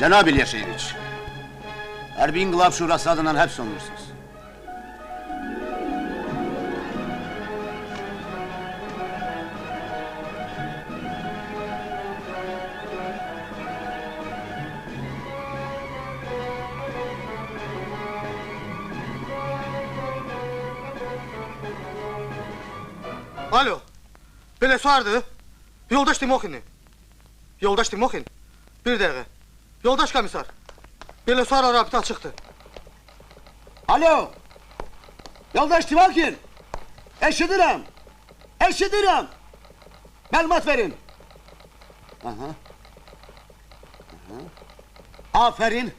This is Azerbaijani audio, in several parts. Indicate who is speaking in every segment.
Speaker 1: Cənab İlyasheviç, Hərbi İnqilab Şurası adından həbs olunursunuz.
Speaker 2: Alo, belesi vardı. Yoldaş Timokin'i. Yoldaş Timokin, bir dəqiqə. Yoldaş komisar, belesi var rabita açıqdır.
Speaker 1: Alo, yoldaş Timokin, eşidirəm, eşidirəm. Məlumat verin. Aha. Aferin,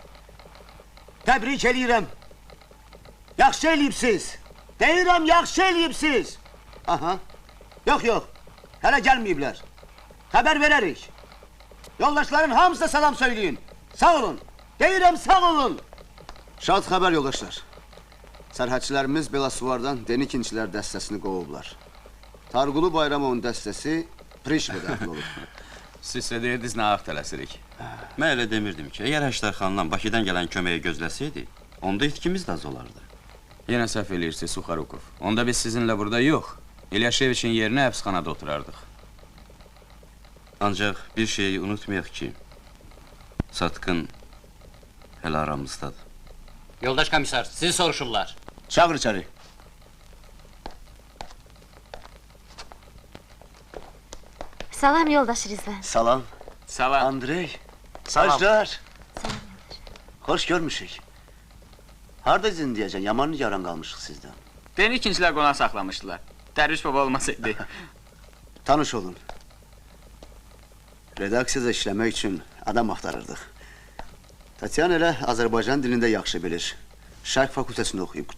Speaker 1: təbrik eləyirəm. Yaxşı eləyibsiz. Deyirəm, yaxşı eləyibsiz. Aha. Yok yok, hələ gəlməyiblər. Xəbər verərik. Yoldaşların hamısına salam söyleyin. Sağ olun. Deyirəm, sağ olun. Şad xəbər yoldaşlar. Sərhədçilərimiz Belasuvardan Denikinçilər dəstəsini qovublar. Tarqulu Bayramovun dəstəsi Prişvə dəxil olub.
Speaker 3: Siz deyirdiniz, nə ağ tələsirik. Mən elə demirdim ki, əgər Həştərxandan Bakıdan gələn köməyi gözləsəydi, onda itkimiz də az olardı. Yenə səhv eləyirsiniz, Suxarukov. Onda biz sizinlə burada yox, İlyasheviçin yerinə həbsxanada oturardıq. Ancaq bir şeyi unutmayaq ki, Satqın hələ aramızdadır.
Speaker 4: Yoldaş komisar, sizi soruşurlar.
Speaker 1: Çağır içeri.
Speaker 5: Salam yoldaş Rizvan.
Speaker 1: Salam.
Speaker 6: Salam.
Speaker 1: Andrey.
Speaker 6: Salam.
Speaker 1: Ajdar.
Speaker 5: Salam yoldaş.
Speaker 1: Hoş görmüşük. Harda izin diyeceksin? Yaman yaran kalmışık sizden.
Speaker 6: Beni ikinciler qonaq saxlamışdılar. Dərviş baba olmasaydı.
Speaker 1: Tanış olun. Redaksiyada işləmək üçün adam axtarırdıq. Tatyana elə Azərbaycan dilində yaxşı bilir. Şərq fakültəsində oxuyub qutarıb.